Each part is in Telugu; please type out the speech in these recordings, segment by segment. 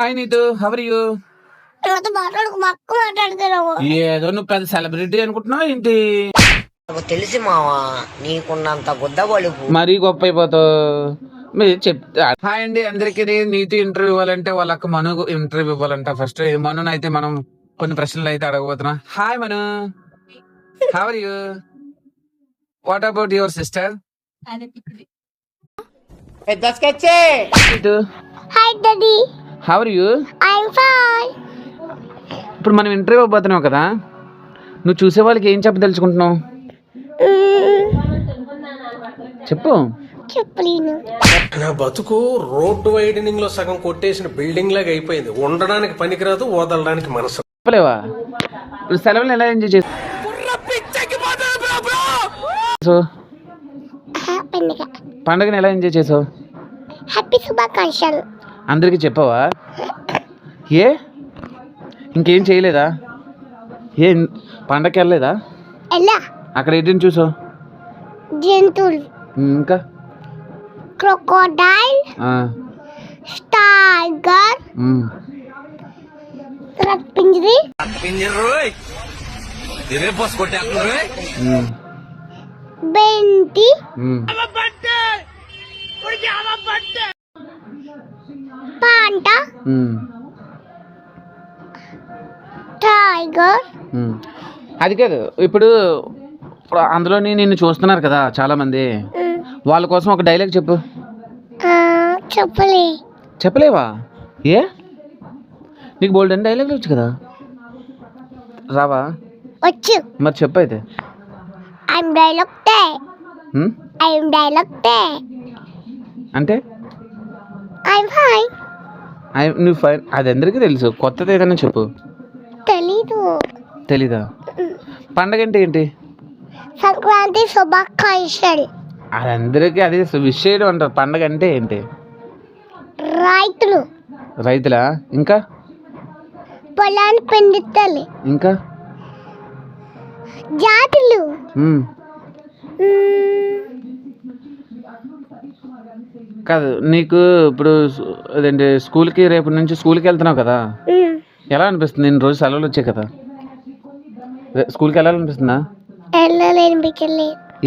Hi Neetu, how are you? ఏదో నువ్వు పెద్ద సెలబ్రిటీ అనుకుంటున్నావు ఏంటి? తెలిసి మావా నీకున్నంత గుద్ద బలుపు మరీ గొప్ప అయిపోతావు. మీరు చెప్తా. హాయ్ అండి అందరికి. నీతి ఇంటర్వ్యూ ఇవ్వాలంటే వాళ్ళకి మను ఇంటర్వ్యూ ఇవ్వాలంట. ఫస్ట్ మను అయితే మనం కొన్ని ప్రశ్నలు అయితే అడగబోతున్నా. Hi Manu, how are you? What about your sister? Hi daddy, how are you? I'm fine. ఇప్పుడు మనం ఇంటర్వ్యూ ఇవ్వబోతున్నావు కదా, నువ్వు చూసే వాళ్ళకి ఏం చెప్పదలుచుకుంటున్నావు? చెప్పు. చెప్పలేను. నా బతుకు రోడ్డు వైడనింగ్ లో సగం కొట్టేసిన బిల్డింగ్ లాగా అయిపోయింది. ఉండడానికి పనికిరాదు, వదలడానికి మనసు. చెప్పలేవా? ఇప్పుడు సెలవులు ఎలా ఎంజాయ్ చేసావు? పండుగని ఎలా ఎంజాయ్ చేసావు? హ్యాపీ శుభాకాంక్షలు. అందరికీ చెప్పావా? ఏ ఇంకేం చేయలేదా? ఏ పండగకి వెళ్ళలేదా? ఎలా? అక్కడ ఏంటని చూసావు? జంతువులు, ఇంకా క్రొకోడైల్, టైగర్, రత్పింజరి, బెంటి, పాంట, టైగర్. అది కాదు, ఇప్పుడు అందులోని నిన్ను చూస్తున్నారు కదా చాలా మంది, వాళ్ళ కోసం ఒక డైలాగ్ చెప్పు. చెప్పలేవా? ఏ నీకు బోల్డ్ అని డైలాగ్ వచ్చు కదా, రావా? వచ్చు. మరి చెప్పు అయితే. ఐఎమ్ డైలాగ్ అంటే ఐఎమ్ ఫైన్. నువ్వు ఫైన్, అది అందరికీ తెలుసు. కొత్తది ఏదైనా చెప్పు. తెలీదా? పండగ అంటే ఏంటి? సంక్రాంతి శుభాకాంక్షలు. అది అందరికీ అది విష్ చేయడం అంటారు. పండగ అంటే ఏంటి? రైతులా? ఇంకా పొలాన్ని పండిస్తాలి. ఇంకా జాతులు. కాదు, నీకు ఇప్పుడు అదేంటి స్కూల్కి రేపు నుంచి స్కూల్కి వెళ్తున్నావు కదా, ఎలా అనిపిస్తుంది? నేను రోజు సెలవులు వచ్చాయి కదా, స్కూల్కి వెళ్ళాలనిపిస్తుందా?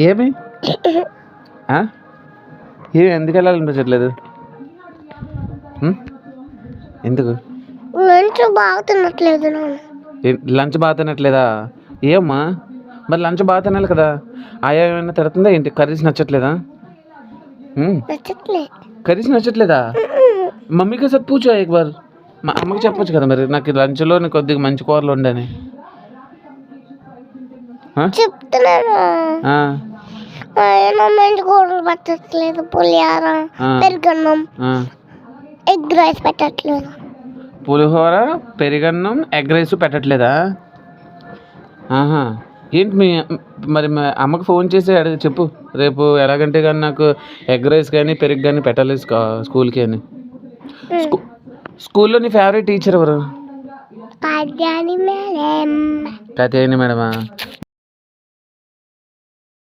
ఏమి ఏమి ఎందుకు వెళ్ళాలనిపించట్లేదు? ఎందుకు? లంచ్ బాగా తినట్లేదా? ఏమ్మా మరి లంచ్ బాగా తినాలి కదా. ఆయా ఏమైనా తిడుతుందా ఏంటి? కర్రీస్ నచ్చట్లేదా? కర్రీస్ నచ్చట్లేదా? మమ్మీకి సార్ పూచో एक बार. మా అమ్మకి చెప్పొచ్చు కదా మరి, నాకు లంచ్లో కొద్దిగా మంచి కూరలు ఉండని. పెట్టట్లేదు, పులిహోర, పెరుగన్నం, ఎగ్ రైస్ పెట్టట్లేదు. పులిహోర, పెరుగన్నం, ఎగ్ రైస్ పెట్టట్లేదా? ఏంటి మరి మా అమ్మకి ఫోన్ చేసి అడిగి చెప్పు, రేపు ఎలాగంటే కానీ నాకు ఎగ్ రైస్ కానీ పెరుగు కానీ పెట్టాలి స్కూల్కి అని. స్కూల్లో నీ ఫేవరెట్ టీచర్ ఎవరు? కాత్యాయని మేడమా?